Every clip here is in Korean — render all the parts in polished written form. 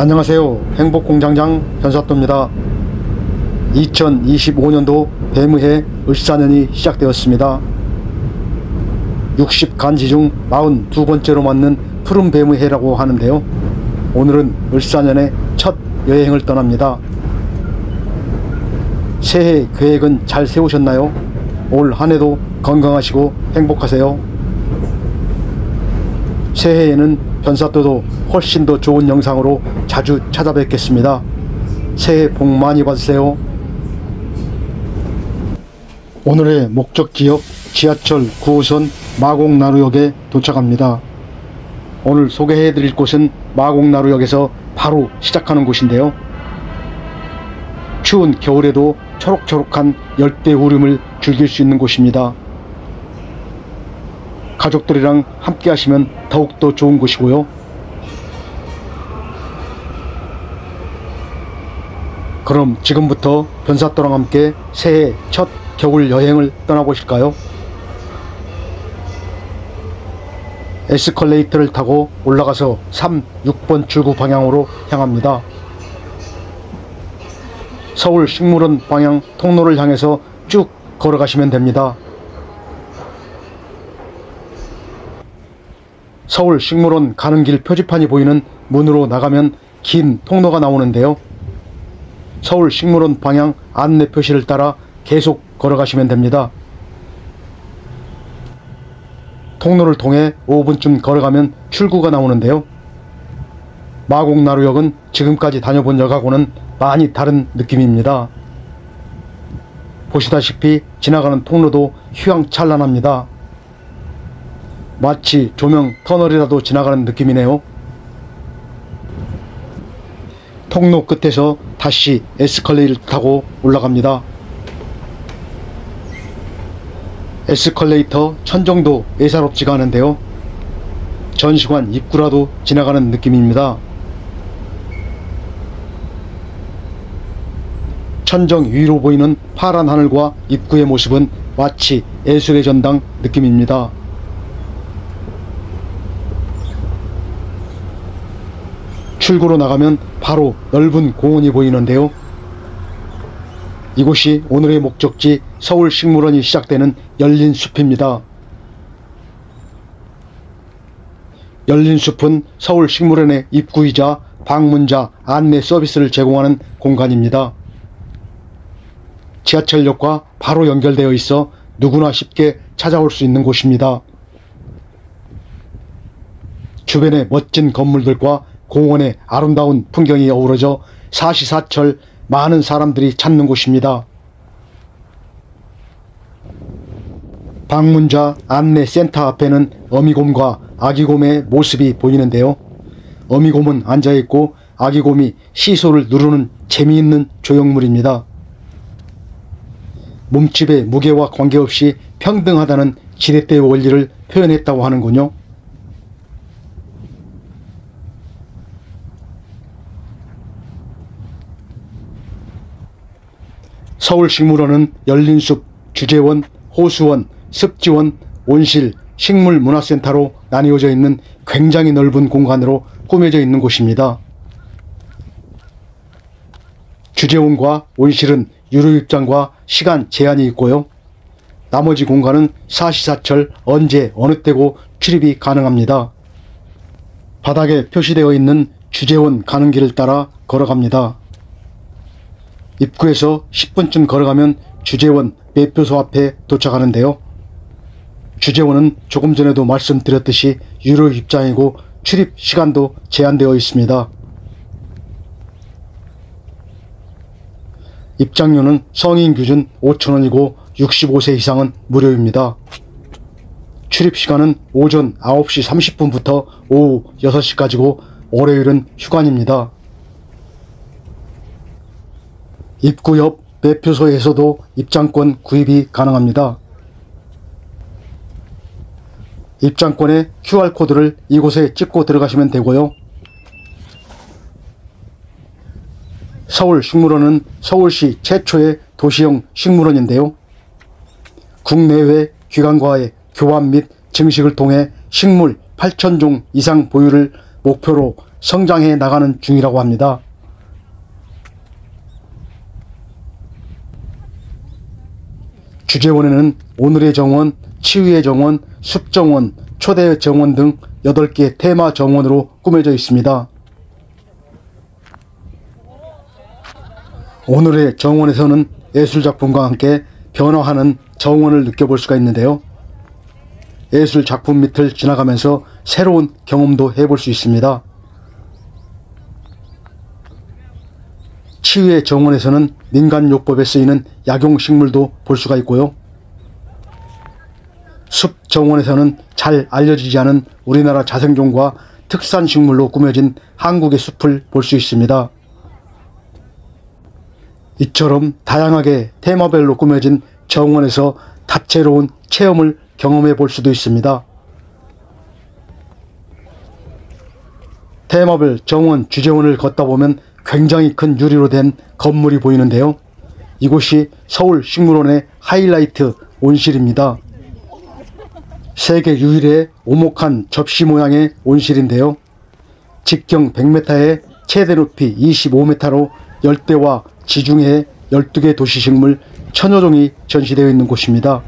안녕하세요. 행복공장장 변사또입니다. 2025년도 뱀의 을사년이 시작되었습니다. 60간지 중 42번째로 맞는 푸른 뱀의 해라고 하는데요. 오늘은 을사년의 첫 여행을 떠납니다. 새해 계획은 잘 세우셨나요? 올 한해도 건강하시고 행복하세요. 새해에는 변사또도 훨씬 더 좋은 영상으로 자주 찾아뵙겠습니다. 새해 복 많이 받으세요. 오늘의 목적지역 지하철 9호선 마곡나루역에 도착합니다. 오늘 소개해드릴 곳은 마곡나루역에서 바로 시작하는 곳인데요. 추운 겨울에도 초록초록한 열대우림을 즐길 수 있는 곳입니다. 가족들이랑 함께 하시면 더욱더 좋은 곳이고요. 그럼 지금부터 변사또랑 함께 새해 첫 겨울 여행을 떠나보실까요? 에스컬레이터를 타고 올라가서 3, 6번 출구 방향으로 향합니다. 서울 식물원 방향 통로를 향해서 쭉 걸어가시면 됩니다. 서울 식물원 가는 길 표지판이 보이는 문으로 나가면 긴 통로가 나오는데요. 서울 식물원 방향 안내 표시를 따라 계속 걸어가시면 됩니다. 통로를 통해 5분쯤 걸어가면 출구가 나오는데요. 마곡나루역은 지금까지 다녀본 역하고는 많이 다른 느낌입니다. 보시다시피 지나가는 통로도 휘황찬란합니다. 마치 조명 터널이라도 지나가는 느낌이네요. 통로 끝에서 다시 에스컬레이터를 타고 올라갑니다. 에스컬레이터 천정도 예사롭지가 않은데요. 전시관 입구라도 지나가는 느낌입니다. 천정 위로 보이는 파란 하늘과 입구의 모습은 마치 예술의 전당 느낌입니다. 출구로 나가면 바로 넓은 공원이 보이는데요. 이곳이 오늘의 목적지 서울식물원이 시작되는 열린숲입니다. 열린숲은 서울식물원의 입구이자 방문자 안내 서비스를 제공하는 공간입니다. 지하철역과 바로 연결되어 있어 누구나 쉽게 찾아올 수 있는 곳입니다. 주변의 멋진 건물들과 공원의 아름다운 풍경이 어우러져 사시사철 많은 사람들이 찾는 곳입니다. 방문자 안내센터 앞에는 어미곰과 아기곰의 모습이 보이는데요. 어미곰은 앉아있고 아기곰이 시소를 누르는 재미있는 조형물입니다. 몸집의 무게와 관계없이 평등하다는 지렛대의 원리를 표현했다고 하는군요. 서울식물원은 열린숲, 주제원, 호수원, 습지원, 온실, 식물문화센터로 나뉘어져 있는 굉장히 넓은 공간으로 꾸며져 있는 곳입니다. 주제원과 온실은 유료입장과 시간 제한이 있고요. 나머지 공간은 사시사철 언제 어느 때고 출입이 가능합니다. 바닥에 표시되어 있는 주제원 가는 길을 따라 걸어갑니다. 입구에서 10분쯤 걸어가면 주제원 매표소 앞에 도착하는데요. 주제원은 조금 전에도 말씀드렸듯이 유료 입장이고 출입 시간도 제한되어 있습니다. 입장료는 성인 기준 5,000원이고 65세 이상은 무료입니다. 출입 시간은 오전 9시 30분부터 오후 6시까지고 월요일은 휴관입니다. 입구 옆 매표소에서도 입장권 구입이 가능합니다. 입장권에 QR코드를 이곳에 찍고 들어가시면 되고요. 서울식물원은 서울시 최초의 도시형 식물원인데요. 국내외 기관과의 교환 및 증식을 통해 식물 8,000종 이상 보유를 목표로 성장해 나가는 중이라고 합니다. 주제원에는 오늘의 정원, 치유의 정원, 숲정원, 초대 정원 등 8개 테마 정원으로 꾸며져 있습니다. 오늘의 정원에서는 예술작품과 함께 변화하는 정원을 느껴볼 수가 있는데요. 예술작품 밑을 지나가면서 새로운 경험도 해볼 수 있습니다. 치유의 정원에서는 민간요법에 쓰이는 약용식물도 볼 수가 있고요. 숲정원에서는 잘 알려지지 않은 우리나라 자생종과 특산식물로 꾸며진 한국의 숲을 볼 수 있습니다. 이처럼 다양하게 테마별로 꾸며진 정원에서 다채로운 체험을 경험해 볼 수도 있습니다. 테마별 정원 주제원을 걷다 보면 굉장히 큰 유리로 된 건물이 보이는데요. 이곳이 서울식물원의 하이라이트 온실입니다. 세계 유일의 오목한 접시 모양의 온실인데요. 직경 100m에 최대 높이 25m로 열대와 지중해 12개 도시식물 1000여 종이 전시되어 있는 곳입니다.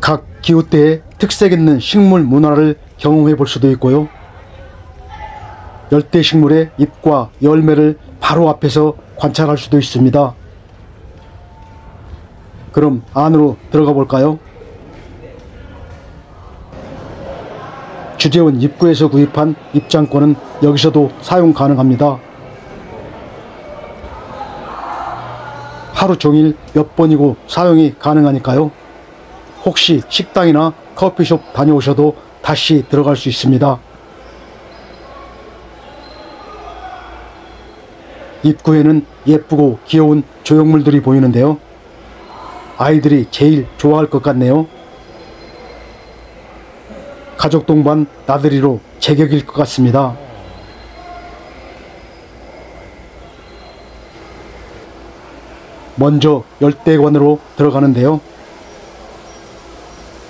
각 기후대의 특색 있는 식물 문화를 경험해 볼 수도 있고요. 열대식물의 잎과 열매를 바로 앞에서 관찰할 수도 있습니다. 그럼 안으로 들어가 볼까요? 주제원 입구에서 구입한 입장권은 여기서도 사용 가능합니다. 하루 종일 몇 번이고 사용이 가능하니까요. 혹시 식당이나 커피숍 다녀오셔도 다시 들어갈 수 있습니다. 입구에는 예쁘고 귀여운 조형물들이 보이는데요. 아이들이 제일 좋아할 것 같네요. 가족 동반 나들이로 제격일 것 같습니다. 먼저 열대관으로 들어가는데요.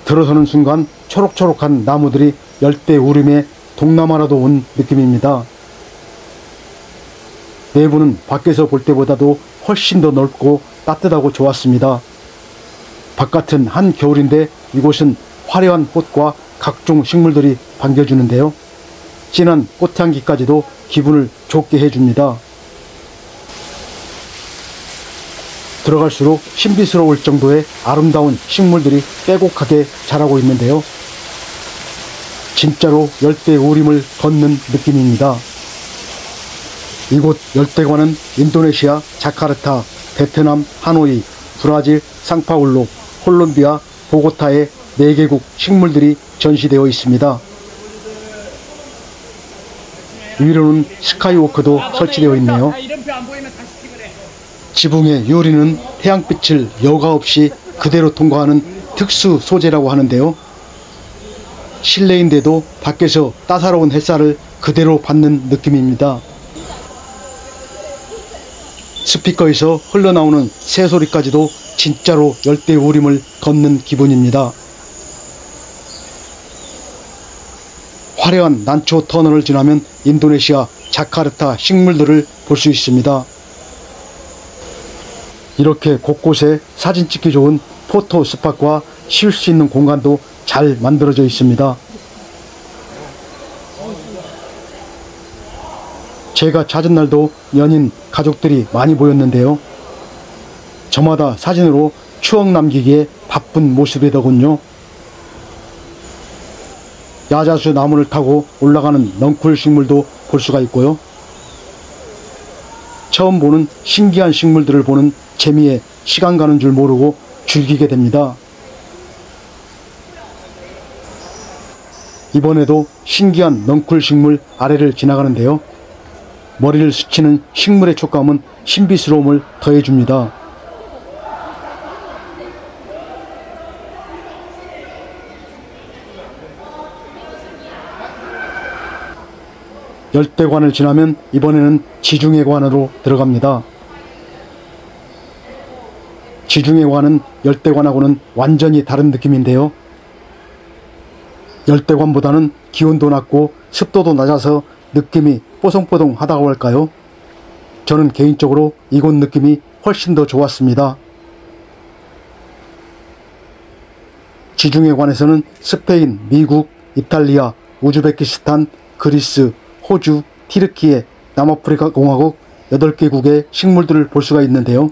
들어서는 순간 초록초록한 나무들이 열대우림의 동남아라도 온 느낌입니다. 내부는 밖에서 볼 때보다도 훨씬 더 넓고 따뜻하고 좋았습니다. 바깥은 한겨울인데 이곳은 화려한 꽃과 각종 식물들이 반겨주는데요. 진한 꽃향기까지도 기분을 좋게 해줍니다. 들어갈수록 신비스러울 정도의 아름다운 식물들이 빼곡하게 자라고 있는데요. 진짜로 열대우림을 걷는 느낌입니다. 이곳 열대관은 인도네시아 자카르타, 베트남 하노이, 브라질 상파울루, 콜롬비아 보고타의 4개국 식물들이 전시되어 있습니다. 위로는 스카이워크도 설치되어 있네요. 지붕의 유리는 태양빛을 여과 없이 그대로 통과하는 특수 소재라고 하는데요. 실내인데도 밖에서 따사로운 햇살을 그대로 받는 느낌입니다. 스피커에서 흘러나오는 새소리까지도 진짜로 열대우림을 걷는 기분입니다. 화려한 난초 터널을 지나면 인도네시아 자카르타 식물들을 볼 수 있습니다. 이렇게 곳곳에 사진 찍기 좋은 포토 스팟과 쉴 수 있는 공간도 잘 만들어져 있습니다. 제가 찾은 날도 연인 가족들이 많이 보였는데요. 저마다 사진으로 추억 남기기에 바쁜 모습이더군요. 야자수 나무를 타고 올라가는 넝쿨 식물도 볼 수가 있고요. 처음 보는 신기한 식물들을 보는 재미에 시간 가는 줄 모르고 즐기게 됩니다. 이번에도 신기한 넝쿨 식물 아래를 지나가는데요. 머리를 스치는 식물의 촉감은 신비스러움을 더해줍니다. 열대관을 지나면 이번에는 지중해관으로 들어갑니다. 지중해관은 열대관하고는 완전히 다른 느낌인데요. 열대관보다는 기온도 낮고 습도도 낮아서 느낌이 뽀송뽀송하다고 할까요? 저는 개인적으로 이곳 느낌이 훨씬 더 좋았습니다. 지중해 관에서는 스페인, 미국, 이탈리아, 우즈베키스탄, 그리스, 호주, 티르키예, 남아프리카 공화국 8개국의 식물들을 볼 수가 있는데요.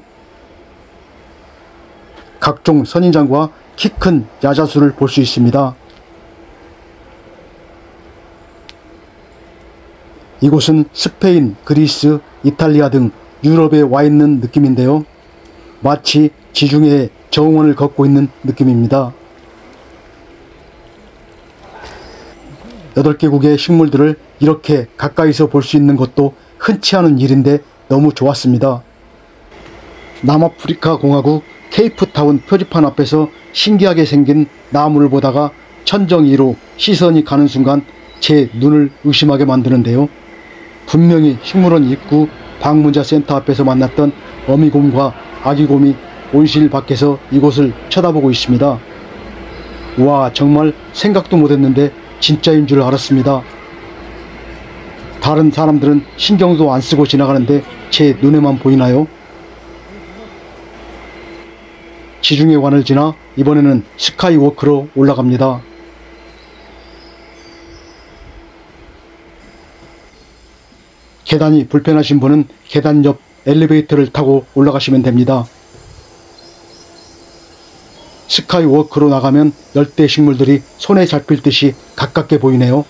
각종 선인장과 키 큰 야자수를 볼 수 있습니다. 이곳은 스페인, 그리스, 이탈리아 등 유럽에 와 있는 느낌인데요. 마치 지중해의 정원을 걷고 있는 느낌입니다. 8개국의 식물들을 이렇게 가까이서 볼 수 있는 것도 흔치 않은 일인데 너무 좋았습니다. 남아프리카 공화국 케이프타운 표지판 앞에서 신기하게 생긴 나무를 보다가 천정이로 시선이 가는 순간 제 눈을 의심하게 만드는데요. 분명히 식물원 입구 방문자 센터 앞에서 만났던 어미곰과 아기곰이 온실 밖에서 이곳을 쳐다보고 있습니다. 와, 정말 생각도 못했는데 진짜인 줄 알았습니다. 다른 사람들은 신경도 안 쓰고 지나가는데 제 눈에만 보이나요? 지중해관을 지나 이번에는 스카이워크로 올라갑니다. 계단이 불편하신 분은 계단 옆 엘리베이터를 타고 올라가시면 됩니다. 스카이워크로 나가면 열대 식물들이 손에 잡힐 듯이 가깝게 보이네요.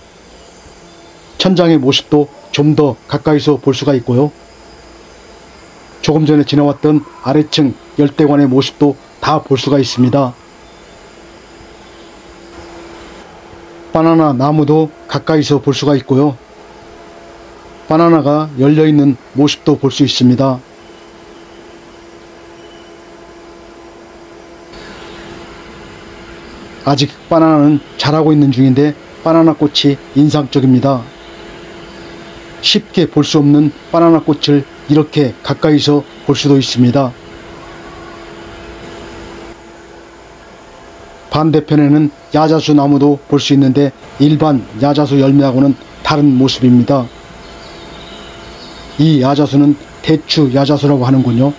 천장의 모습도 좀 더 가까이서 볼 수가 있고요. 조금 전에 지나왔던 아래층 열대관의 모습도 다 볼 수가 있습니다. 바나나 나무도 가까이서 볼 수가 있고요. 바나나가 열려있는 모습도 볼 수 있습니다. 아직 바나나는 자라고 있는 중인데 바나나 꽃이 인상적입니다. 쉽게 볼 수 없는 바나나 꽃을 이렇게 가까이서 볼 수도 있습니다. 반대편에는 야자수 나무도 볼 수 있는데 일반 야자수 열매하고는 다른 모습입니다. 이 야자수는 대추 야자수라고 하는군요.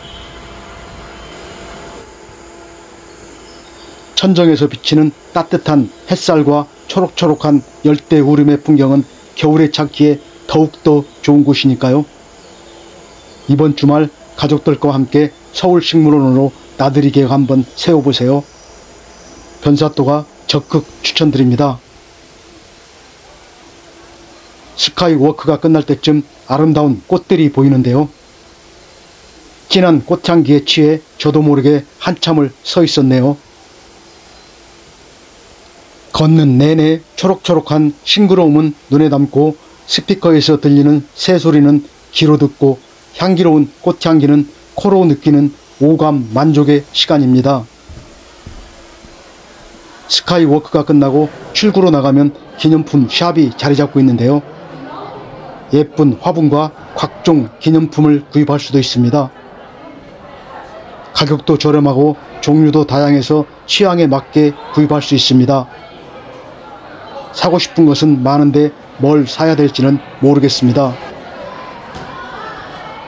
천정에서 비치는 따뜻한 햇살과 초록초록한 열대 우림의 풍경은 겨울에 찾기에 더욱더 좋은 곳이니까요. 이번 주말 가족들과 함께 서울식물원으로 나들이 계획 한번 세워보세요. 변사또가 적극 추천드립니다. 스카이워크가 끝날 때쯤 아름다운 꽃들이 보이는데요. 진한 꽃향기에 취해 저도 모르게 한참을 서 있었네요. 걷는 내내 초록초록한 싱그러움은 눈에 담고 스피커에서 들리는 새소리는 귀로 듣고 향기로운 꽃향기는 코로 느끼는 오감 만족의 시간입니다. 스카이워크가 끝나고 출구로 나가면 기념품 샵이 자리 잡고 있는데요. 예쁜 화분과 각종 기념품을 구입할 수도 있습니다. 가격도 저렴하고 종류도 다양해서 취향에 맞게 구입할 수 있습니다. 사고 싶은 것은 많은데 뭘 사야 될지는 모르겠습니다.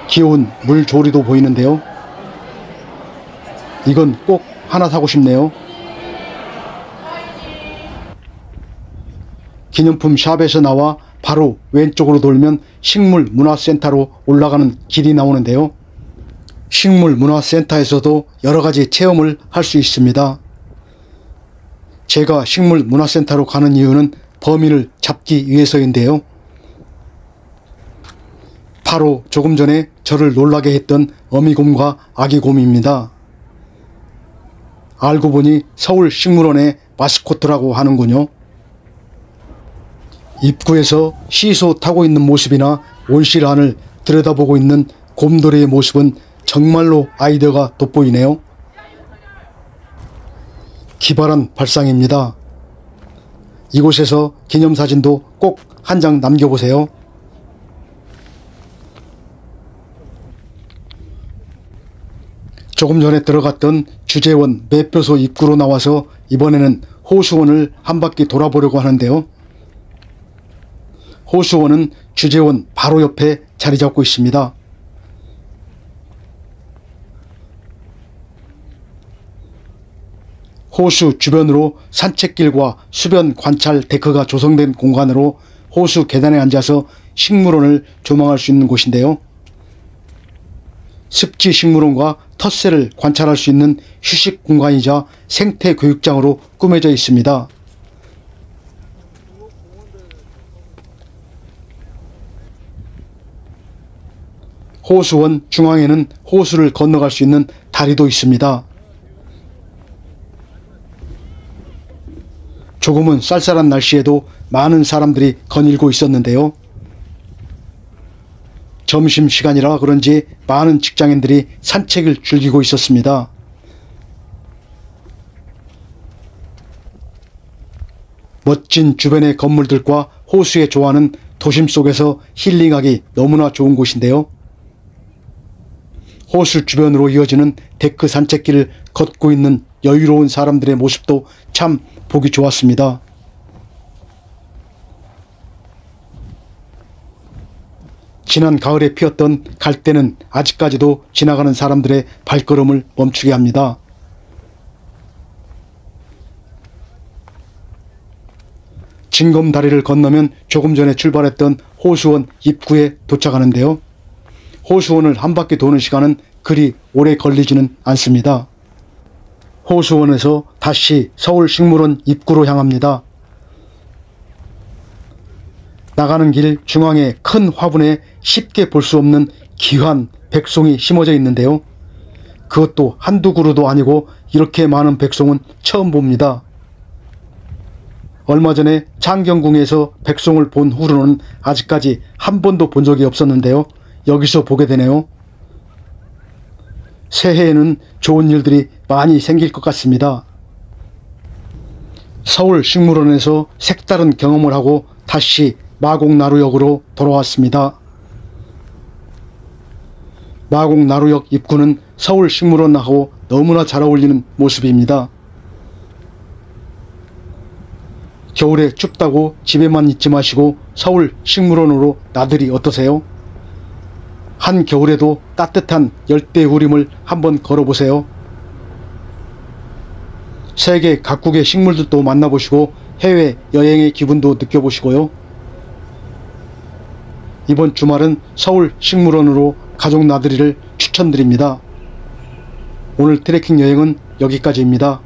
귀여운 물조리도 보이는데요. 이건 꼭 하나 사고 싶네요. 기념품 샵에서 나와 바로 왼쪽으로 돌면 식물문화센터로 올라가는 길이 나오는데요. 식물문화센터에서도 여러가지 체험을 할 수 있습니다. 제가 식물문화센터로 가는 이유는 범인을 잡기 위해서인데요. 바로 조금 전에 저를 놀라게 했던 어미곰과 아기곰입니다. 알고 보니 서울식물원의 마스코트라고 하는군요. 입구에서 시소 타고 있는 모습이나 온실 안을 들여다보고 있는 곰돌이의 모습은 정말로 아이디어가 돋보이네요. 기발한 발상입니다. 이곳에서 기념사진도 꼭 한 장 남겨보세요. 조금 전에 들어갔던 주재원 매표소 입구로 나와서 이번에는 호수원을 한 바퀴 돌아보려고 하는데요. 호수원은 주재원 바로 옆에 자리 잡고 있습니다. 호수 주변으로 산책길과 수변 관찰 데크가 조성된 공간으로 호수 계단에 앉아서 식물원을 조망할 수 있는 곳인데요. 습지 식물원과 텃새를 관찰할 수 있는 휴식 공간이자 생태 교육장으로 꾸며져 있습니다. 호수원 중앙에는 호수를 건너갈 수 있는 다리도 있습니다. 조금은 쌀쌀한 날씨에도 많은 사람들이 거닐고 있었는데요. 점심시간이라 그런지 많은 직장인들이 산책을 즐기고 있었습니다. 멋진 주변의 건물들과 호수에 좋아하는 도심 속에서 힐링하기 너무나 좋은 곳인데요. 호수 주변으로 이어지는 데크 산책길을 걷고 있는 여유로운 사람들의 모습도 참 보기 좋았습니다. 지난 가을에 피었던 갈대는 아직까지도 지나가는 사람들의 발걸음을 멈추게 합니다. 징검다리를 건너면 조금 전에 출발했던 호수원 입구에 도착하는데요. 호수원을 한 바퀴 도는 시간은 그리 오래 걸리지는 않습니다. 호수원에서 다시 서울식물원 입구로 향합니다. 나가는 길 중앙에 큰 화분에 쉽게 볼 수 없는 귀한 백송이 심어져 있는데요. 그것도 한두 그루도 아니고 이렇게 많은 백송은 처음 봅니다. 얼마 전에 창경궁에서 백송을 본 후로는 아직까지 한 번도 본 적이 없었는데요. 여기서 보게 되네요. 새해에는 좋은 일들이 많이 생길 것 같습니다. 서울식물원에서 색다른 경험을 하고 다시 마곡나루역으로 돌아왔습니다. 마곡나루역 입구는 서울식물원하고 너무나 잘 어울리는 모습입니다. 겨울에 춥다고 집에만 있지 마시고 서울식물원으로 나들이 어떠세요? 한겨울에도 따뜻한 열대우림을 한번 걸어보세요. 세계 각국의 식물들도 만나보시고 해외 여행의 기분도 느껴보시고요. 이번 주말은 서울식물원으로 가족 나들이를 추천드립니다. 오늘 트레킹 여행은 여기까지입니다.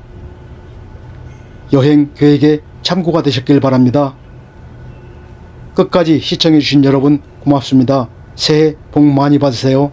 여행 계획에 참고가 되셨길 바랍니다. 끝까지 시청해주신 여러분 고맙습니다. 새해 복 많이 받으세요.